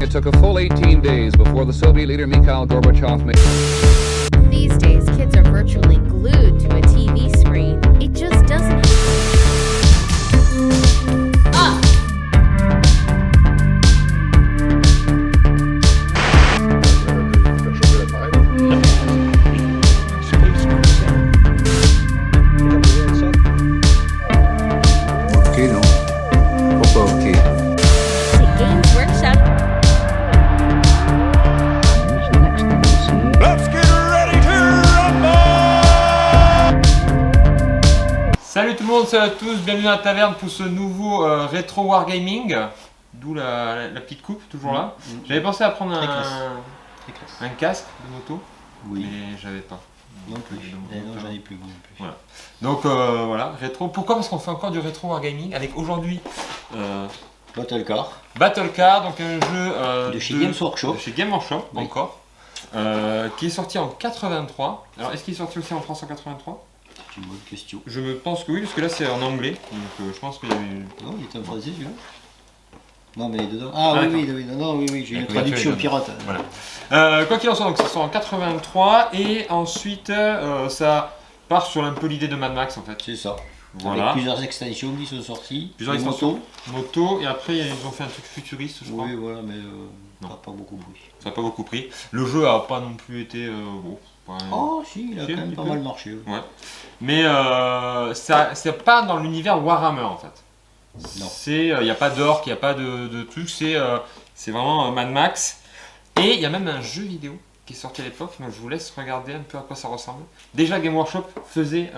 it took a full 18 days before the Soviet leader Mikhail Gorbachev made... These days, kids are virtually glued to a TV screen. It just doesn't... Ok, non. Pourquoi ok? Games Workshop. Salut tout le monde, salut à tous, bienvenue à la taverne pour ce nouveau rétro wargaming. D'où la petite coupe, toujours là. J'avais pensé à prendre un casque de moto, Oui. mais j'avais pas. Non plus. Non, j'en ai plus. Non plus. Voilà. Donc voilà, rétro. Pourquoi? Parce qu'on fait encore du rétro wargaming avec aujourd'hui Battle Car. Battle Car, donc un jeu De chez Games Workshop. De chez Games Workshop, Oui. encore. Qui est sorti en 83. Alors est-ce qu'il est sorti aussi en France en 83? C'est une bonne question. Je me pense que oui, parce que là c'est en anglais. Donc je pense qu'il y a eu... Non, il était en français celui-là. Non, mais dedans. Ah Ah, oui, j'ai une D'accord, traduction il y a pirate. Voilà. Quoi qu'il en soit, donc ça sort en 83 et ensuite ça part sur un peu l'idée de Mad Max en fait. C'est ça. Voilà. Avec plusieurs extensions qui sont sorties. Plusieurs des extensions. motos. Moto et après ils ont fait un truc futuriste je crois. Oui, voilà, mais Non. ça n'a pas beaucoup pris. Ça n'a pas beaucoup pris. Le jeu a pas non plus été bon. Pas un- Oh, si, il a Si, quand un même petit pas peu. mal marché. Oui. Ouais. Mais ça c'est pas dans l'univers Warhammer en fait. Non. C'est il n'y a pas d'orques, il n'y a pas de trucs, c'est vraiment Mad Max. Et il y a même un jeu vidéo qui est sorti à l'époque, donc je vous laisse regarder un peu à quoi ça ressemble. Déjà Game Workshop faisait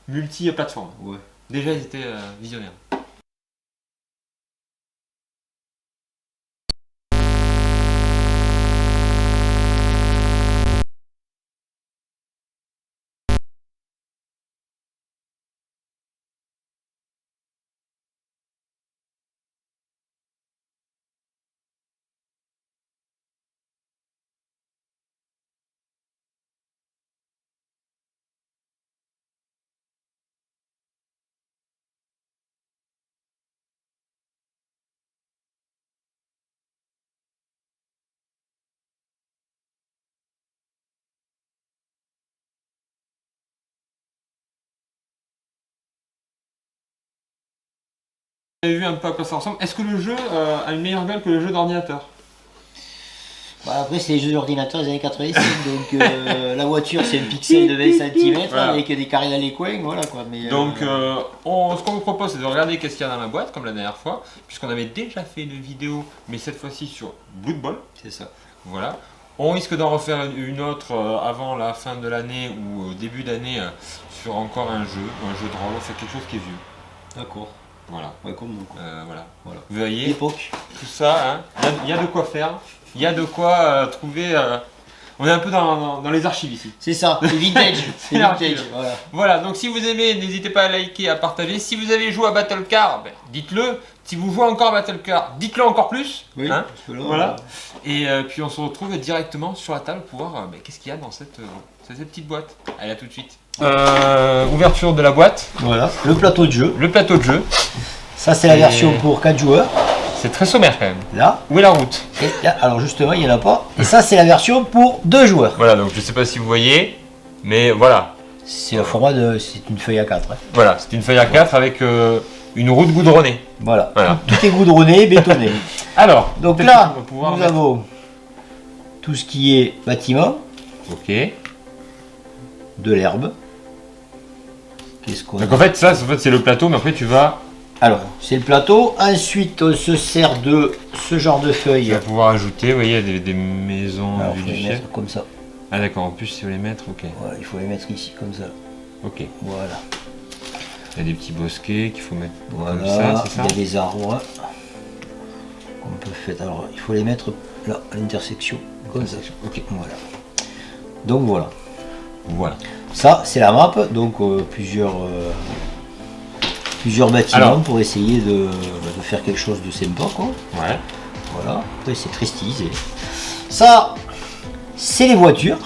multi-plateforme. Ouais. Déjà ils étaient visionnaires. Vous avez vu un peu à quoi ça ressemble. Est-ce que le jeu a une meilleure gueule que le jeu d'ordinateur? Bah, après, c'est les jeux d'ordinateur des années 86, donc la voiture c'est un pixel de 20 cm Voilà. avec des carrés dans les coins, voilà quoi. Mais, Donc ce qu'on vous propose c'est de regarder qu'est-ce qu'il y a dans la boîte comme la dernière fois, puisqu'on avait déjà fait une vidéo, mais cette fois-ci sur Blood Bowl. c'est ça. Voilà. On risque d'en refaire une autre avant la fin de l'année ou au début d'année sur encore un jeu de rôle, c'est quelque chose qui est vieux. D'accord. Voilà. Ouais, comme nous quoi. Voilà. Voilà. Vous voyez, L'époque. tout ça, hein, il y a de quoi faire, il y a de quoi trouver... on est un peu dans les archives ici. C'est ça, c'est vintage. C'est l'archive. vintage. Voilà. Voilà, donc si vous aimez, n'hésitez pas à liker, à partager. Si vous avez joué à Battle Car, ben, dites-le. Si vous jouez encore à Battle Car, dites-le encore plus. Oui, hein. parce que là, Voilà. Et puis on se retrouve directement sur la table pour voir qu'est-ce qu'il y a dans cette petite boîte. Allez, à tout de suite. Ouverture de la boîte, voilà. Le plateau de jeu. le plateau de jeu. Ça, c'est la Et- version pour 4 joueurs. C'est très sommaire quand même. Là. Où est la route? Et là, alors justement, il n'y en a pas. Et ça, c'est la version pour 2 joueurs. Voilà, donc je sais pas si vous voyez, mais voilà. C'est le format de. C'est une feuille A4. Hein. Voilà, c'est une feuille A4 avec une route goudronnée. Voilà. Voilà. Tout est goudronné, bétonné. Alors, Donc peut-être là, qu'on va pouvoir nous mettre- avons tout ce qui est bâtiment, Ok. de l'herbe. Qu'est-ce qu'on a? Donc en fait, ça, c'est le plateau, mais après tu vas, Alors, c'est le plateau. Ensuite, on se sert de ce genre de tu feuilles. vas pouvoir ajouter, vous voyez, des maisons Alors, il faut les visuelles. mettre comme ça. Ah d'accord, en plus, si vous les mettre, ok. Voilà, il faut les mettre ici, comme ça. Ok. Voilà. Il y a des petits bosquets qu'il faut mettre Voilà. comme ça, c'est ça? Il y a des arbres qu'on peut faire. Alors, il faut les mettre là, à l'intersection, comme ça. Ok. Voilà. Donc voilà. Voilà. Ça, c'est la map. Donc plusieurs bâtiments Alors. pour essayer de faire quelque chose de sympa, quoi. Ouais. Voilà. Après, c'est très stylisé. Ça, c'est les voitures.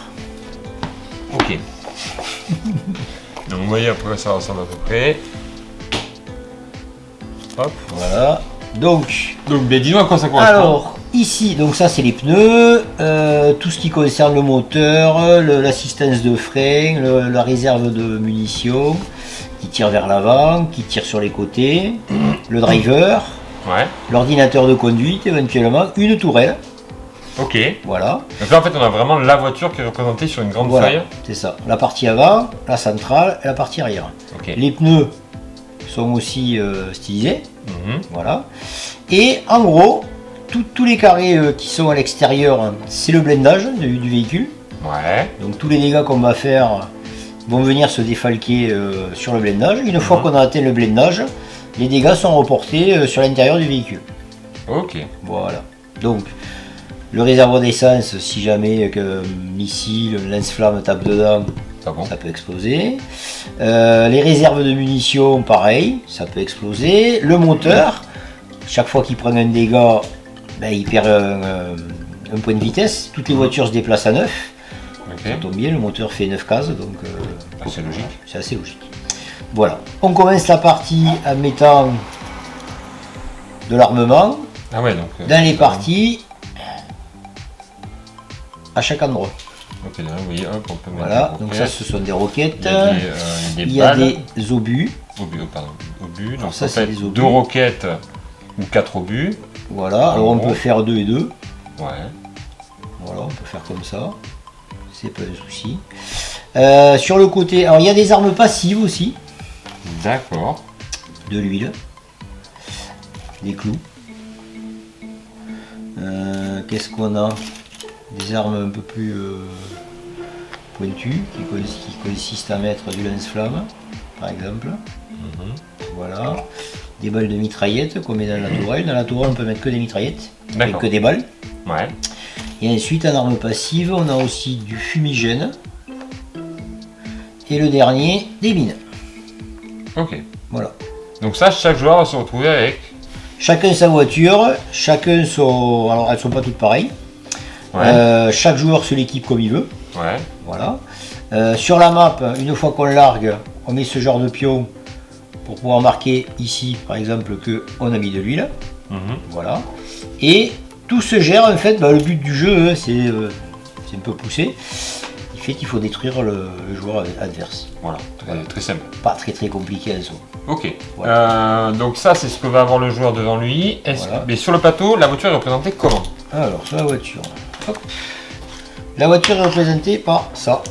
Ok. Donc vous voyez après ça ressemble à peu près. Hop. Voilà. Donc, Donc, ben, dis-nous à quoi ça correspond. alors, Ici, donc ça c'est les pneus, tout ce qui concerne le moteur, l'assistance de frein, la réserve de munitions, qui tire vers l'avant, qui tire sur les côtés, le driver, Ouais. l'ordinateur de conduite éventuellement, une tourelle, Ok. voilà. Donc là, en fait, on a vraiment la voiture qui est représentée sur une grande Voilà, feuille. c'est ça. La partie avant, la centrale et la partie arrière. Ok. Les pneus sont aussi stylisés, Mhm. voilà. Et en gros, tous les carrés qui sont à l'extérieur, c'est le blindage du véhicule. Ouais. Donc tous les dégâts qu'on va faire vont venir se défalquer sur le blindage. Une fois qu'on a atteint le blindage, les dégâts sont reportés sur l'intérieur du véhicule. Ok. Voilà. Donc le réservoir d'essence, si jamais un missile, un lance-flamme tape dedans, Ah bon. ça peut exploser. Les réserves de munitions, pareil, ça peut exploser. Le moteur, chaque fois qu'il prend un dégât, ben, il perd un point de vitesse. Toutes les voitures se déplacent à 9. Ça Ok. tombe bien, le moteur fait 9 cases, donc C'est logique. c'est assez logique. Voilà. On commence la partie en mettant de l'armement Ah ouais, donc. dans les parties à chaque endroit. Ok, là, oui, hop, on peut mettre. Voilà, des donc ça roquettes. ce sont des roquettes, Il y a des il y a balles. des obus, Obus, pardon. Obus. Alors Donc ça, en c'est fait, des obus. 2 roquettes ou 4 obus. voilà, alors on gros. peut faire 2 et 2, Ouais. voilà, on peut faire comme ça, c'est pas de souci. Sur le côté, alors il y a des armes passives aussi, D'accord. de l'huile, des clous. Qu'est-ce qu'on a? Des armes un peu plus pointues qui consistent à mettre du lance-flamme, par exemple. Voilà. Des balles de mitraillette qu'on met dans la tourelle. Dans la tourelle, on peut mettre que des mitraillettes, et D'accord. que des balles. Ouais. Et ensuite, en arme passive, on a aussi du fumigène. Et le dernier, des mines. Ok. Voilà. Donc ça, chaque joueur va se retrouver avec. Chacun sa voiture, chacun son. Alors, elles sont pas toutes pareilles. Ouais. Chaque joueur se l'équipe comme il veut. Ouais. Voilà. Sur la map, une fois qu'on largue, on met ce genre de pion pour pouvoir marquer ici, par exemple, que on a mis de l'huile. Mhm. Voilà. Et tout se gère en fait. Le but du jeu, c'est un peu poussé. Il fait qu'il faut détruire le joueur adverse. Voilà. Très, très simple. Pas très très compliqué en soi. Ok. Voilà. Donc ça, c'est ce que va avoir le joueur devant lui. Voilà. Mais sur le plateau, la voiture est représentée comment? Alors, sur la voiture. Hop. La voiture est représentée par ça.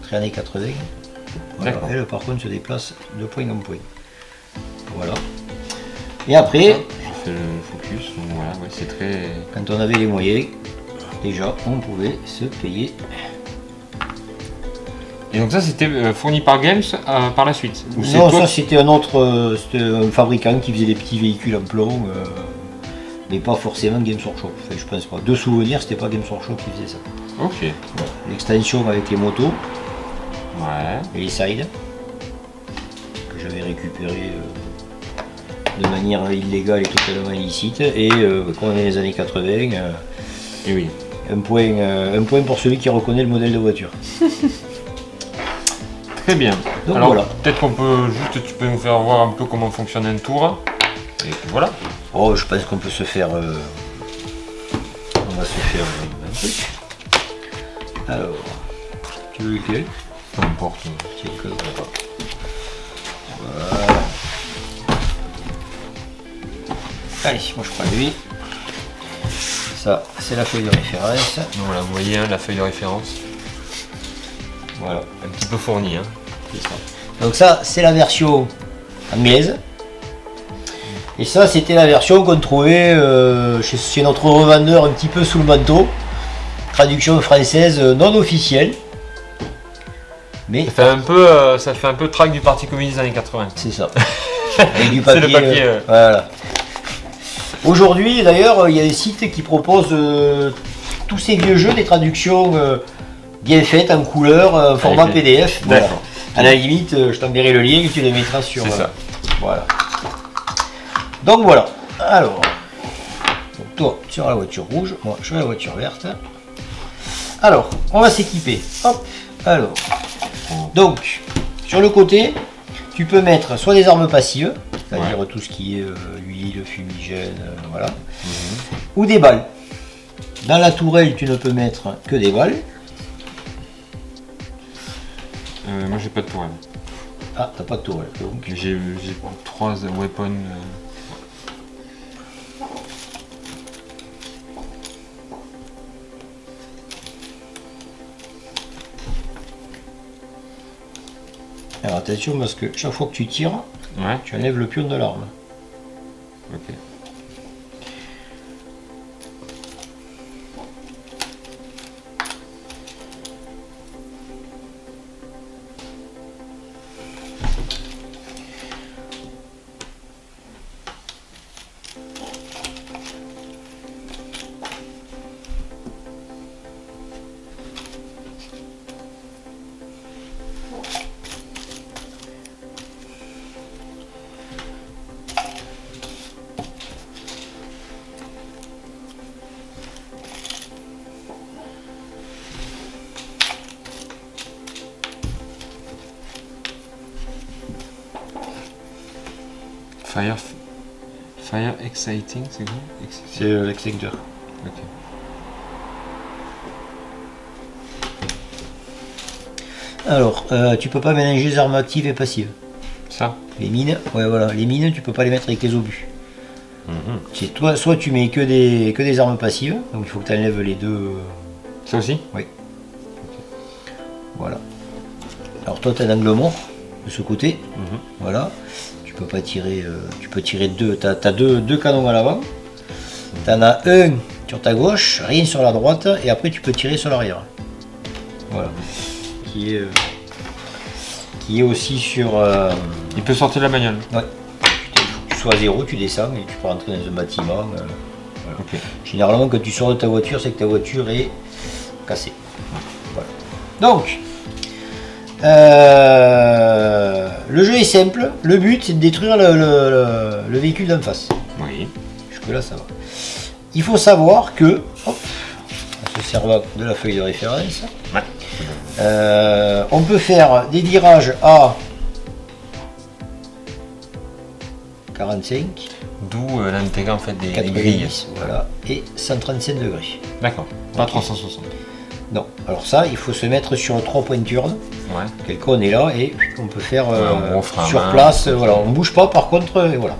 Très années 80. Voilà. D'accord. Elle, par contre, se déplace de point en point. Voilà. Et après, Je fais le focus. Donc voilà, ouais, c'est très. quand on avait les moyens, déjà, on pouvait se payer. Et donc ça, c'était fourni par Games par la suite. Ou c'est Non, toi ça c'était un autre, c'était un fabricant qui faisait des petits véhicules en plomb, mais pas forcément Games Workshop. Enfin, je pense pas. De souvenir, c'était pas Games Workshop qui faisait ça. Ok. L'extension avec les motos Ouais. et les sides que j'avais récupéré de manière illégale et totalement illicite. Et quand on est dans les années 80, Et oui. un point pour celui qui reconnaît le modèle de voiture. Très bien. Donc Alors voilà. peut-être qu'on peut juste, tu peux nous faire voir un peu comment fonctionne un tour. Et puis voilà. Oh, je pense qu'on peut se faire. On va se faire un truc. Alors, tu veux lequel? Peu importe. Tiens, que voilà. Allez, moi je prends lui. Ça, c'est la feuille de référence. Donc voilà, vous voyez hein, la feuille de référence. Voilà, Un petit peu fournie. Hein. c'est ça. Donc ça, c'est la version anglaise. Et ça, c'était la version qu'on trouvait chez notre revendeur un petit peu sous le manteau. Traduction française non officielle. Mais Ça fait un peu track du Parti communiste des années 80. c'est ça. Avec du C'est papier. le papier. Voilà. Aujourd'hui, d'ailleurs, il y a des sites qui proposent tous ces vieux jeux, des traductions bien faites en couleur, format Avec les- PDF. Voilà. D'accord. À la limite, je t'enverrai le lien et tu le mettras sur. C'est ça. Voilà. Donc voilà. Alors, donc toi sur la voiture rouge, moi sur la voiture verte. Alors, on va s'équiper. Hop. Alors, donc sur le côté, tu peux mettre soit des armes passives, c'est-à-dire tout ce qui est huile, fumigène, voilà. Ou des balles. Dans la tourelle, tu ne peux mettre que des balles. Moi j'ai pas de tourelle. Ah, t'as pas de tourelle, donc. J'ai 3 weapons. Alors attention parce que chaque fois que tu tires, Ouais, tu enlèves le pion de l'arme. ok. Fire exciting, c'est quoi? C'est l'extincteur. Ok. Alors, tu peux pas mélanger les armes actives et passives. Ça? Les mines, ouais voilà, les mines tu peux pas les mettre avec les obus. C'est toi, soit tu mets que des armes passives, donc il faut que tu enlèves les deux. Ça aussi? Voilà. Alors toi tu as un angle mort de ce côté. Voilà. Tu peux pas tirer. Tu peux tirer deux. Tu as deux canons à l'avant. Tu en as un sur ta gauche, rien sur la droite, et après tu peux tirer sur l'arrière. Voilà. Qui est aussi sur. Il peut sortir de la bagnole. Ouais. Tu sois à zéro, tu descends et tu peux rentrer dans un bâtiment. Voilà. Ok. Généralement, quand tu sors de ta voiture, c'est que ta voiture est cassée. Voilà. Donc, le jeu est simple. Le but, c'est de détruire le véhicule d'en face. Oui. Jusque-là, ça va. Il faut savoir que, hop, on se servant de la feuille de référence, Ouais. on peut faire des virages à 45, D'où l'intégrer en fait des 90, grilles. voilà, et 135 degrés. D'accord. Pas Ok. 360. Non, alors ça, il faut se mettre sur 3 pointures. Ouais. Quelqu'un on est là et on peut faire on fera sur main. place, voilà, on bouge pas par contre, et voilà.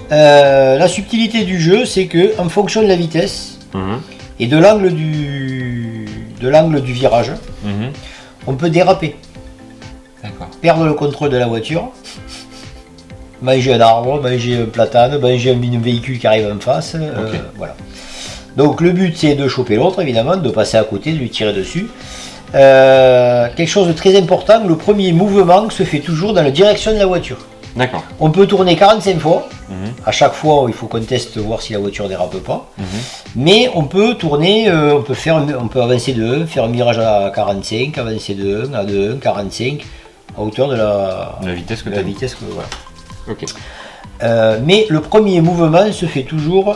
La subtilité du jeu, c'est que en fonction de la vitesse et de l'angle du virage, on peut déraper, D'accord. perdre le contrôle de la voiture, manger un arbre, manger un platane, manger un véhicule qui arrive en face, Ok. voilà. Donc le but c'est de choper l'autre évidemment, de passer à côté, de lui tirer dessus. Quelque chose de très important, le premier mouvement se fait toujours dans la direction de la voiture. D'accord. On peut tourner 45 fois, à chaque fois il faut qu'on teste voir si la voiture dérape pas, mais on peut tourner, on peut avancer de 1, faire un virage à 45, avancer de 1 à 2, 1, 45, à hauteur de la La vitesse que de tu la vitesse que voilà. Ok. Mais le premier mouvement se fait toujours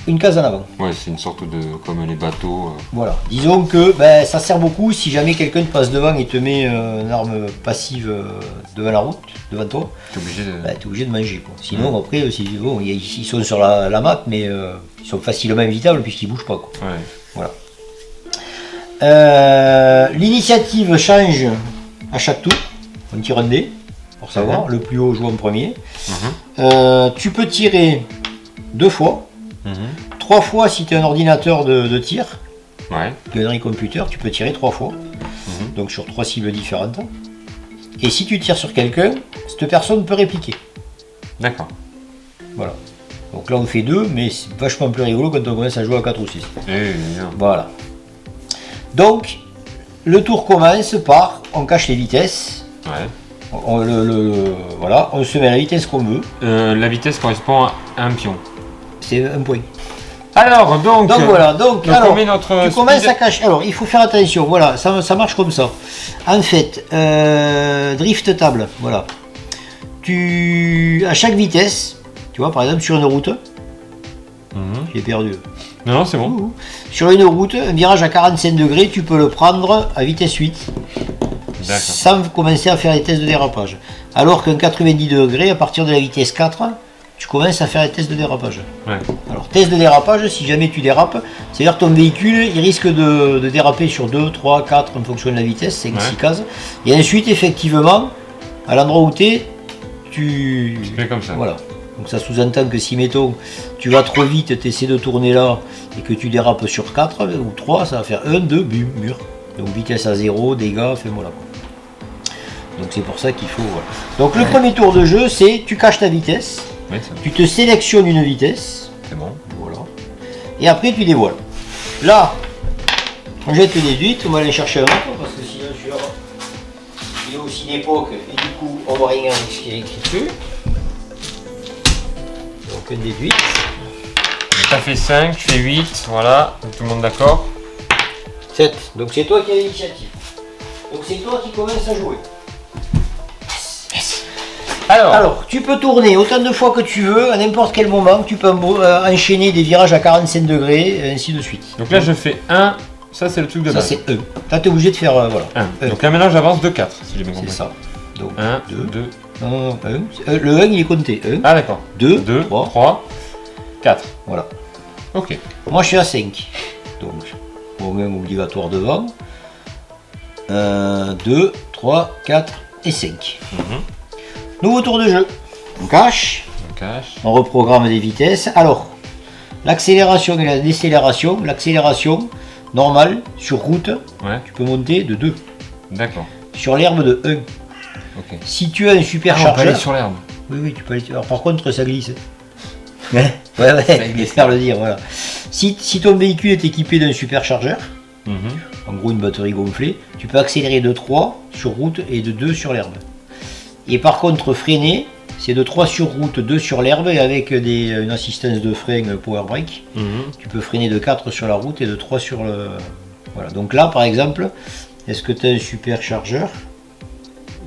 une case en avant. Ouais, c'est une sorte de. Comme les bateaux. Voilà. Disons que ça sert beaucoup si jamais quelqu'un te passe devant et te met une arme passive devant la route, devant toi, T'es obligé de. t'es obligé de manger. Quoi. Sinon après, bon, ils sont sur la map, mais ils sont facilement évitables puisqu'ils bougent pas. Quoi. Ouais. Voilà. L'initiative change à chaque tour. On tire un dé pour savoir. Le plus haut joue en premier. Tu peux tirer 2 fois. 3 fois si tu es un ordinateur de tir, Ouais. gunnery computer, tu peux tirer 3 fois, donc sur 3 cibles différentes. Et si tu tires sur quelqu'un, cette personne peut répliquer. D'accord. Voilà. Donc là on fait 2, mais c'est vachement plus rigolo quand on commence à jouer à 4 ou 6. Bien. Voilà. Donc, le tour commence par, on cache les vitesses, Ouais. voilà, on se met à la vitesse qu'on veut, La vitesse correspond à un pion. c'est un point. Alors, donc voilà, donc alors, on met notre tu commences speed- à cacher. Alors, il faut faire attention, voilà, ça marche comme ça. En fait, drift table, voilà. À chaque vitesse, tu vois, par exemple, sur une route, j'ai perdu. Non, c'est bon. Sur une route, un virage à 45 degrés, tu peux le prendre à vitesse 8, D'accord. sans commencer à faire les tests de dérapage. Alors qu'un 90 degrés, à partir de la vitesse 4, tu commences à faire un test de dérapage. Ouais. Alors, test de dérapage, si jamais tu dérapes, c'est-à-dire ton véhicule, il risque de déraper sur 2, 3, 4 en fonction de la vitesse, 5, 6 cases. Et ensuite, effectivement, à l'endroit où tu es, tu fais comme ça. Voilà. Donc ça sous-entend que si, mettons, tu vas trop vite, tu essaies de tourner là, et que tu dérapes sur 4 ou 3, ça va faire 1, 2, bum, mur. Donc vitesse à 0, dégâts, enfin voilà. Donc c'est pour ça qu'il faut... Voilà. Donc le premier tour de jeu, c'est tu caches ta vitesse. Oui, Tu te sélectionnes une vitesse, c'est bon. voilà, et après tu dévoiles. Là, on jette le déduit, on va aller chercher un autre, parce que sinon celui-là, il est aussi d'époque, et du coup on voit rien avec ce qui est écrit dessus. Donc un déduit. Ça fait 5, tu fais 8, voilà, tout le monde d'accord. 7, donc c'est toi qui as l'initiative. Donc c'est toi qui commences à jouer. Alors, tu peux tourner autant de fois que tu veux, à n'importe quel moment, tu peux enchaîner des virages à 45 degrés, et ainsi de suite. Donc là je fais 1, ça c'est le truc de Ça base. c'est E. Là tu es obligé de faire, voilà. 1. Donc là maintenant j'avance de 4, si j'ai bien C'est compris. ça. Donc 1, 2, 2. non, 1. Le 1 il est compté. 1, Ah d'accord. 2, 2, 3. 3, 4. Voilà. Ok. Moi je suis à 5. Donc, au même obligatoire devant. 1, 2, 3, 4 et 5. Nouveau tour de jeu. On cache. On cache. On reprogramme des vitesses. Alors, l'accélération et la décélération. L'accélération normale sur route, Ouais, tu peux monter de 2. d'accord. Sur l'herbe de 1. Ok. Si tu as un Ah, on peut superchargeur. aller sur l'herbe. Oui, tu peux aller. Alors, par contre, ça glisse. Ouais, je vais faire le dire. Voilà. Si ton véhicule est équipé d'un superchargeur, en gros une batterie gonflée, tu peux accélérer de 3 sur route et de 2 sur l'herbe. Et par contre, freiner, c'est de 3 sur route, 2 sur l'herbe, et avec une assistance de frein power brake, tu peux freiner de 4 sur la route et de 3 sur le... Voilà, donc là par exemple, est-ce que tu as un superchargeur?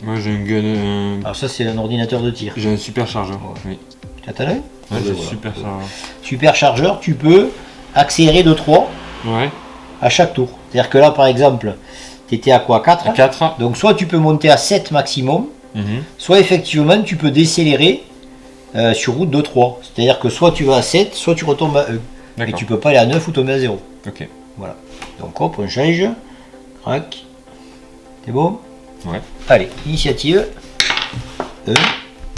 Moi j'ai une gun. Alors ça c'est un ordinateur de tir. J'ai un superchargeur. Oui. Tu as un? Ouais, j'ai Voilà. superchargeur. Superchargeur, tu peux accélérer de 3 Ouais. à chaque tour. C'est-à-dire que là par exemple, tu étais à quoi? 4? 4. Donc soit tu peux monter à 7 maximum, soit effectivement tu peux décélérer sur route de 3. C'est-à-dire que soit tu vas à 7, soit tu retombes à 1. Et D'accord. tu peux pas aller à 9 ou tomber à 0. Ok. Voilà. Donc hop, on change. Crac. C'est bon? Ouais. Allez, initiative. 1,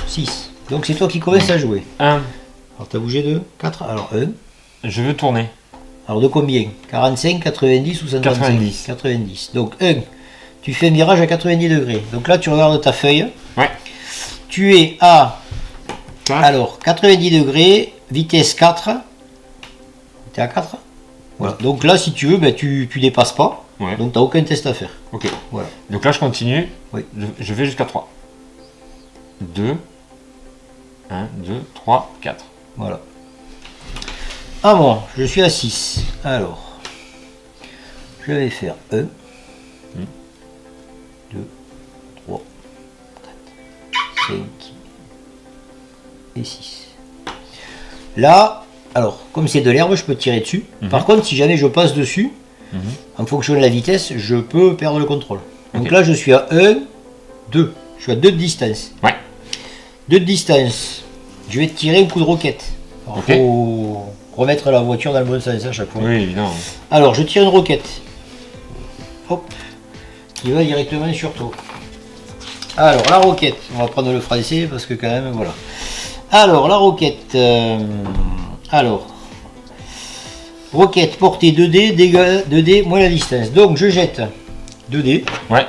6. Donc c'est toi qui commences à jouer. 1. Alors tu as bougé de 4. Alors 1. Je veux tourner. Alors de combien? 45, 90 ou 135? 90. 90. Donc 1. Tu fais un virage à 90 degrés. Donc là tu regardes ta feuille. Ouais. Tu es à 4. alors 90 degrés, vitesse 4. Tu es à 4. Voilà. Donc là si tu veux, ben, tu dépasses pas. Ouais. Donc tu n'as aucun test à faire. Ok. Voilà. Donc là je continue. Oui. Je vais jusqu'à 3. 2. 1, 2, 3, 4. Voilà. Ah bon, je suis à 6. Alors, je vais faire 1, 2, 3, 4, 5 et 6. Là, alors, comme c'est de l'herbe, je peux tirer dessus. Par contre, si jamais je passe dessus, en fonction de la vitesse, je peux perdre le contrôle. Donc Ok. là, je suis à 1, 2. Je suis à 2 de distance. Ouais. 2 de distance. Je vais tirer un coup de roquette. Alors, Ok. faut remettre la voiture dans le bon sens à chaque fois. Oui, évidemment. Alors, je tire une roquette. Hop. Qui va directement sur toi. Alors, la roquette. On va prendre le français parce que quand même, voilà. Alors, la roquette. Alors. Roquette, portée 2D, dégâts 2D, moins la distance. Donc, je jette 2D. Ouais.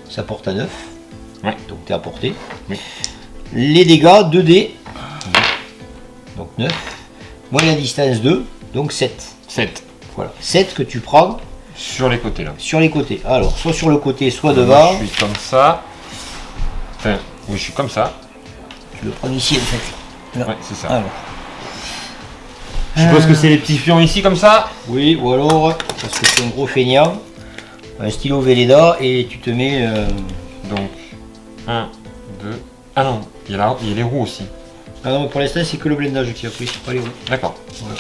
Ça porte à 9. Ouais. Donc, tu es à portée. Oui. Les dégâts 2D. Donc 9. Moins la distance 2. Donc 7. 7. Voilà. 7 que tu prends Sur les côtés là. sur les côtés. Alors, soit sur le côté, soit Moi, devant. je suis comme ça. Enfin, oui, je suis comme ça. Tu le prends ici en fait. Là. Ouais, c'est ça. Alors. Je suppose que c'est les petits pions ici comme ça. Oui, ou alors, parce que tu es un gros feignant, un stylo Velleda et tu te mets. Donc, 1, 2. Ah non, il y a les roues aussi. Ah non, mais pour l'instant, c'est que le blindage qui a pris, pas les roues. D'accord. Voilà.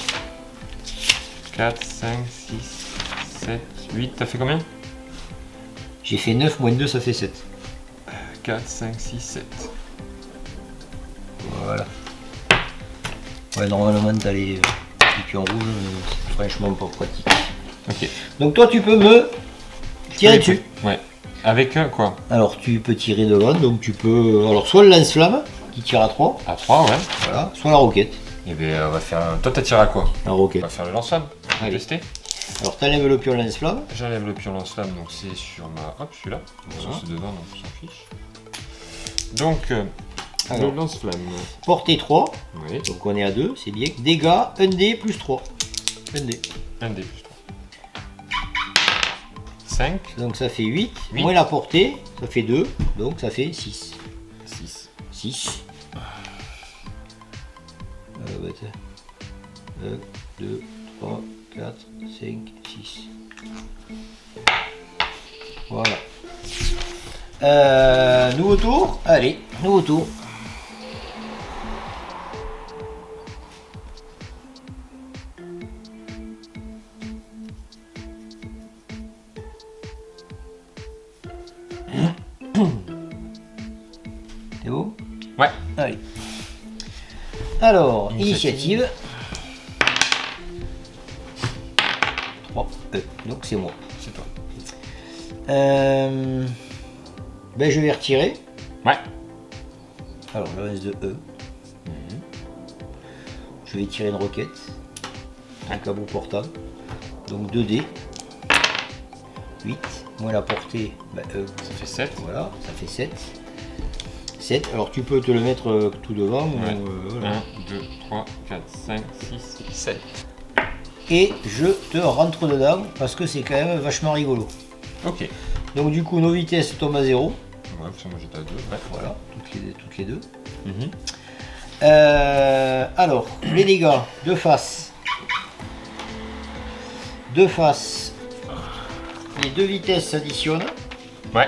4, 5, 6, 7, 8. T'as fait combien? J'ai fait 9 moins 2, ça fait 7. 4, 5, 6, 7. Voilà. Ouais, normalement t'as les piqûres rouges, mais c'est franchement pas pratique. Ok. Donc toi tu peux me tirer dessus. Ouais. Avec quoi? Alors tu peux tirer devant, donc tu peux. Alors soit le lance-flamme qui tire à 3, À 3, ouais. voilà, soit la roquette. Et bien, on va faire. Toi, t'as tiré à quoi? La On roquette. va faire le lance-flamme. On va Allez. tester. Alors t'enlèves le pion lance-flamme. J'enlève le pion lance-flamme, donc c'est sur ma. Hop, celui-là. Voilà. C'est devant, donc on s'en fiche. Donc, Alors. le lance-flamme. Portée 3, Oui. donc on est à 2, c'est bien. Dégâts 1D plus 3. 1D. 1 D plus 3. 5, Donc ça fait 8. Huit. Moins la portée, ça fait 2, donc ça fait 6. 6. 6. 1, 2, 3, 4, 5, 6. Voilà. Nouveau tour. Allez, nouveau tour. C'est bon? Ouais. Allez. Alors, initiative. 3. Donc c'est moi. C'est toi. Ben, je vais retirer. Ouais. Alors, le reste de E. Je vais tirer une roquette. Un câble portable. Donc 2D. 8. Moins la portée, ben, E. Ça fait 7. Voilà, ça fait 7. 7. Alors tu peux te le mettre tout devant. Ouais. Voilà. 1, 2, 3, 4, 5, 6, 7. Et je te rentre dedans parce que c'est quand même vachement rigolo. Ok. Donc du coup nos vitesses tombent à 0. Ouais, parce que moi j'étais à 2. Ouais. Voilà, toutes les deux. Mhm. Alors, les dégâts de face. De face. Les deux vitesses s'additionnent. Ouais.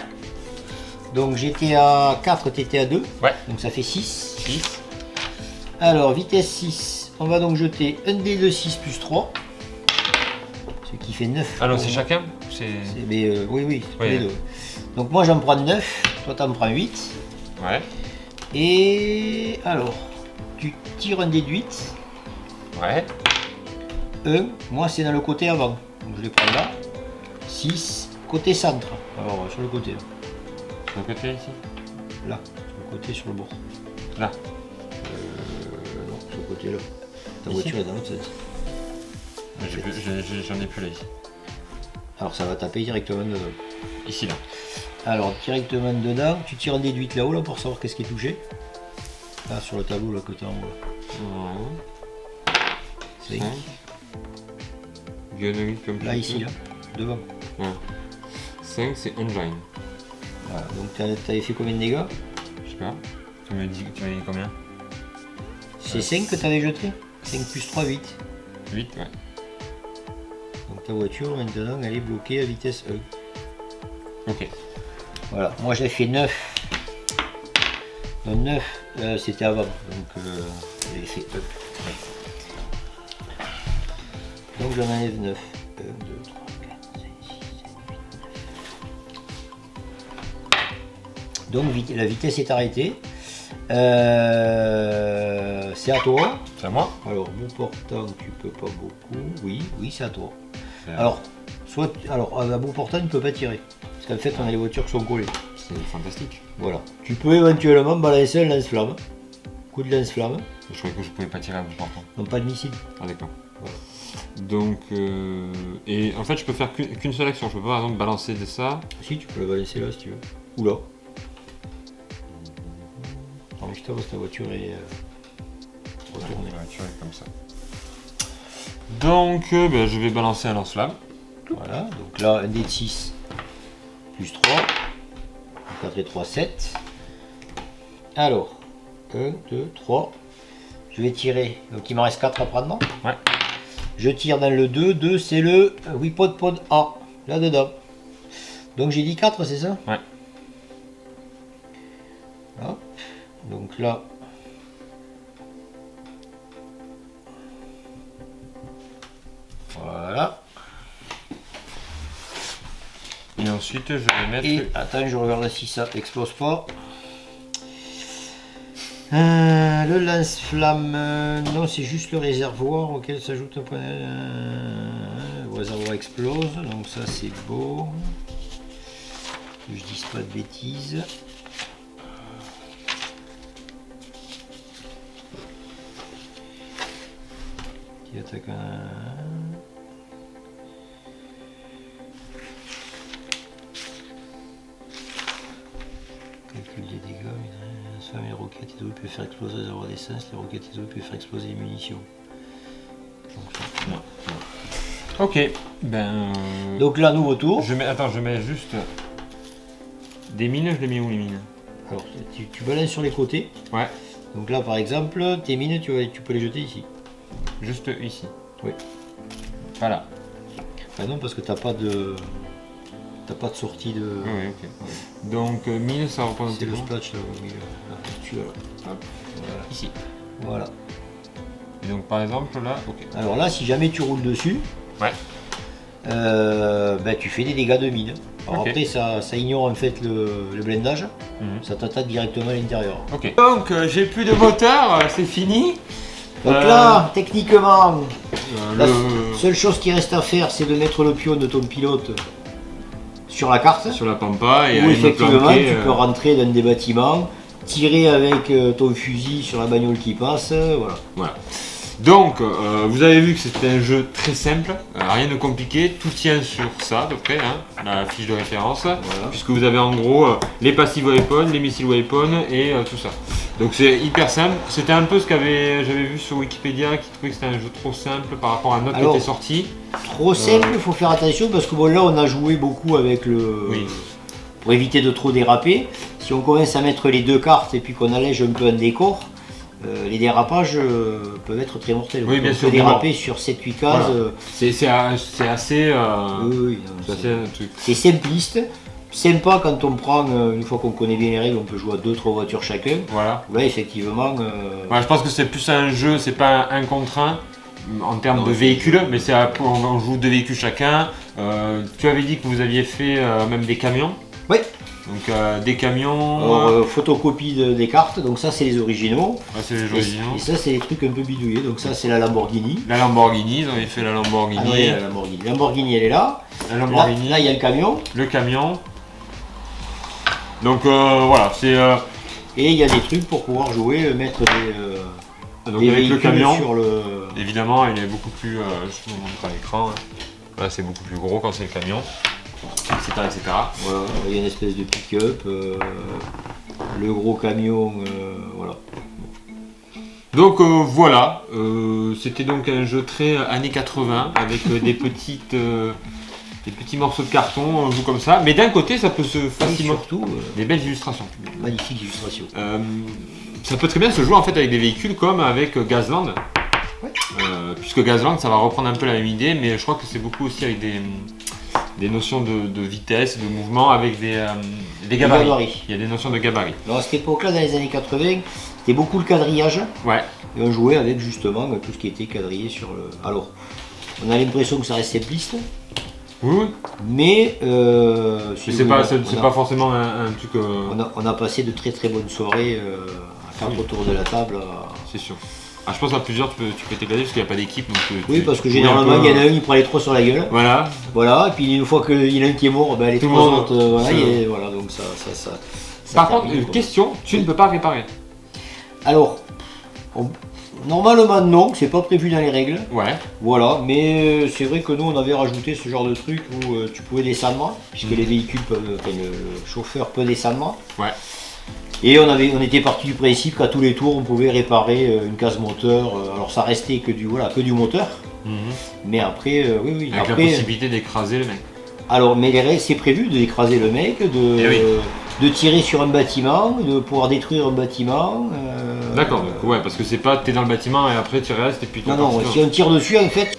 Donc j'étais à 4, t'étais à 2. Ouais. Donc ça fait 6. 6. Alors, vitesse 6. On va donc jeter un dé de 6 plus 3. Ce qui fait 9. Ah non, c'est chacun? C'est. Oui, tous Ouais. les deux. Donc moi j'en prends 9, toi t'en prends 8. Ouais. Et alors, tu tires un dé de 8. Ouais. 1, moi c'est dans le côté avant. Donc je les prends là. 6, côté centre. Alors sur le côté là. Sur le côté ici? Là, sur le côté sur le bord. Là. Non, sur le côté là. Ta Ici voiture est dans l'autre sens. J'en ai plus là ici. Alors ça va taper directement dedans. Ici là. Alors directement dedans, tu tires un dé de 8 là-haut là pour savoir qu'est-ce qui est touché. Là sur le tableau là que tu as en haut. Là. 5. Biologie comme Là ici là, devant. Ouais. 5 c'est engine. Voilà. Donc tu avais fait combien de dégâts? Je sais pas. Tu m'as dit combien? C'est 5 que tu avais jeté? 5 plus 3, 8. 8, ouais. Donc ta voiture maintenant elle est bloquée à vitesse E. Ok. Voilà, moi j'ai fait 9. Donc 9 c'était avant, donc j'ai fait E. Donc j'en enlève 9. 1, 2, 3, 4, 5, 6, 7, 8, 9. Donc la vitesse est arrêtée. C'est à toi. C'est à moi? Alors bout portant tu peux pas beaucoup. Oui, c'est à toi. C'est- Alors, à bout portant tu peux pas tirer. Parce qu'en fait on a les voitures qui sont collées. C'est fantastique. Voilà. Tu peux éventuellement balancer un lance-flamme. Coup de lance-flamme. Je croyais que je pouvais pas tirer à bout portant. Non, pas de missile. Ah d'accord. Voilà. Donc, et en fait je peux faire qu'une seule action. Je peux pas par exemple balancer de ça. Si, tu peux la balancer là si tu veux. Ou là. Alors, je parce que ta voiture est retournée. La voiture est comme ça. Donc, je vais balancer un lance-flamme. Voilà. Donc là, un dé de 6 plus 3. 4 et 3, 7. Alors, 1, 2, 3. Je vais tirer. Donc il m'en reste 4 à prendre. Ouais. Je tire dans le 2. 2, c'est le Wipod Pod A. Là-dedans. Donc j'ai dit 4, c'est ça? Ouais. Hop. Donc là. Voilà. Et ensuite je vais mettre. Et attends, je regarde si ça explose pas. Le lance-flamme, non, c'est juste le réservoir auquel s'ajoute un point. Le réservoir explose, donc ça c'est beau. Que je dise pas de bêtises. Qui attaque un. Calcul des dégâts, mais les roquettes isolées peuvent faire exploser les réservoirs d'essence, les roquettes isolées peuvent faire exploser les munitions. Donc, ça, non. Ok, ben. Donc là, nouveau tour. Je mets juste des mines, je les mets où les mines? Alors, tu balances sur les côtés. Ouais, Donc là, par exemple, tes mines, tu peux les jeter ici. juste ici. Oui. Voilà. Ah non, parce que t'as pas de sortie de. Oui, ok. Donc mine, ça représente C'est le quoi? splash là au milieu. Là, tu as là. Hop, Voilà. ici. Voilà. Et donc par exemple là, ok. Alors là, si jamais tu roules dessus, Ouais. ben, tu fais des dégâts de mine. Alors Ok. après, ça ignore en fait le blindage. Mhm. Ça t'attaque directement à l'intérieur. Ok. Donc j'ai plus de moteur, c'est fini. Donc là, techniquement, la Le... seule chose qui reste à faire, c'est de mettre le pion de ton pilote sur la carte. Sur la pampa et Où aller me effectivement, planquer, tu peux rentrer dans des bâtiments, tirer avec ton fusil sur la bagnole qui passe, voilà. Voilà. Donc, vous avez vu que c'était un jeu très simple, rien de compliqué, tout tient sur ça à peu près, hein, la fiche de référence, puisque vous avez en gros les passive weapons, les missile weapons et tout ça. Donc c'est hyper simple, c'était un peu ce j'avais vu sur Wikipédia qui trouvait que c'était un jeu trop simple par rapport à un autre Alors, qui était sorti. Trop simple, il faut faire attention parce que bon, là on a joué beaucoup avec le... Oui. Pour éviter de trop déraper. Si on commence à mettre les deux cartes et puis qu'on allège un peu un décor, les dérapages peuvent être très mortels. Oui, bien on sûr, peut mais déraper sur 7-8 cases. Voilà. C'est assez... Oui, non, c'est assez un truc. c'est simpliste. Sympa quand on prend, une fois qu'on connaît bien les règles, on peut jouer à 2-3 voitures chacun. Voilà. Là effectivement... Ouais, je pense que c'est plus un jeu, c'est pas un contre un en termes Non, de c'est- véhicules, mais c'est on joue 2 véhicules chacun. Tu avais dit que vous aviez fait même des camions. Oui. Donc des camions. Alors, photocopie des cartes, donc ça c'est les originaux. Ouais, c'est les Et, originaux. et ça c'est les trucs un peu bidouillés, donc ça c'est la Lamborghini. La Lamborghini, ils avaient fait la Lamborghini. Ah oui, la Lamborghini. La Lamborghini elle est là. La Là, Lamborghini, là, il y a le camion le camion. Donc voilà, c'est et il y a des trucs pour pouvoir jouer, mettre donc des avec le véhicules camion. sur le... Évidemment, il est beaucoup plus. Je vous montre à l'écran. Hein. Là, c'est beaucoup plus gros quand c'est le camion, etc., etc. Voilà, il y a une espèce de pick-up, le gros camion, voilà. Donc voilà, c'était donc un jeu très années 80 avec des petits morceaux de carton, on joue comme ça. Mais d'un côté, ça peut se Et facilement surtout, des belles illustrations. magnifique illustration. Ça peut très bien se jouer en fait avec des véhicules comme avec Gazland. Ouais. Puisque Gazland, ça va reprendre un peu la même idée, mais je crois que c'est beaucoup aussi avec des notions de vitesse, de mouvement, avec des gabarits. gabarits. Il y a des notions de gabarits. Alors à cette époque-là, dans les années 80, c'était beaucoup le quadrillage. Ouais. Et on jouait avec justement tout ce qui était quadrillé sur le... Alors, on a l'impression que ça reste simpliste, Oui, oui. mais... Mais c'est pas forcément un truc. on a passé de très très bonnes soirées à 4 Oui. autour de la table. C'est sûr. Ah, je pense à plusieurs, tu peux t'éclater parce qu'il n'y a pas d'équipe. Donc Oui, parce que tu joues un généralement, peu, il y en a un qui prend les 3 sur la gueule. Voilà. Voilà, et puis une fois qu'il y en a un qui est mort, ben, les Tout le 3 monde, autres, voilà, c'est- voilà, donc ça Par termine, contre, une quoi. question, tu ne peux pas réparer. Alors, normalement non, c'est pas prévu dans les règles, Ouais. voilà, mais c'est vrai que nous on avait rajouté ce genre de truc où tu pouvais descendre, puisque les véhicules peuvent, enfin, le chauffeur peut descendre. Ouais. Et on était parti du principe qu'à tous les tours on pouvait réparer une case moteur, alors ça restait que du moteur, mais après, oui, Avec la après, possibilité d'écraser le mec. alors, mais les règles, c'est prévu d'écraser le mec, Eh oui. de tirer sur un bâtiment, de pouvoir détruire un bâtiment. D'accord, donc ouais, parce que c'est pas t'es dans le bâtiment et après tu restes et puis Non, non, t'en si on tire dessus, en fait,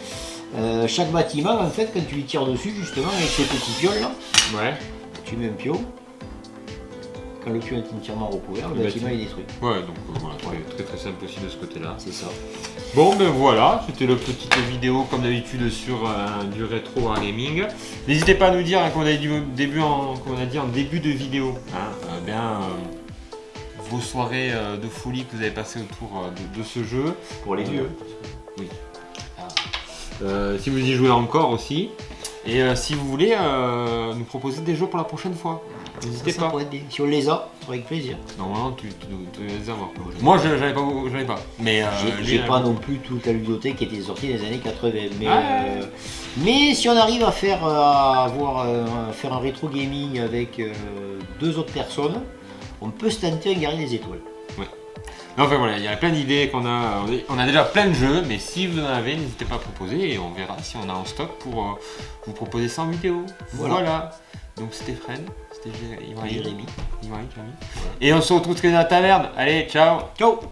chaque bâtiment, en fait, quand tu lui tires dessus, justement, avec ces petits pioles là, Ouais. tu mets un pion. Quand le pion est entièrement recouvert, le Le bâtiment bâtiment. est détruit. Ouais, donc voilà, très très simple aussi de ce côté-là. C'est ça. Bon ben voilà, c'était la petite vidéo comme d'habitude sur du rétro wargaming. N'hésitez pas à nous dire, comme on a dit en début de vidéo, vos soirées de folie que vous avez passées autour de ce jeu. Pour les vieux. Oui. Si vous y jouez encore aussi. Et si vous voulez nous proposer des jeux pour la prochaine fois, n'hésitez Ça pas. pourrait être bien. Si on les a, avec plaisir. Normalement, tu les as. Moi, j'en ai pas. Mais J'ai lui, pas non plus toute la ludothèque qui était sortie des années 80. Mais, Ah. mais si on arrive à faire, faire un rétro gaming avec 2 autres personnes, on peut se tenter à garder des étoiles. Enfin voilà, il y a plein d'idées qu'on a. On a déjà plein de jeux, mais si vous en avez, n'hésitez pas à proposer et on verra si on a en stock pour vous proposer ça en vidéo. Voilà. Donc c'était Fred, c'était Jérémy. Jérémy. Et on se retrouve dans la taverne. Allez, ciao. Ciao.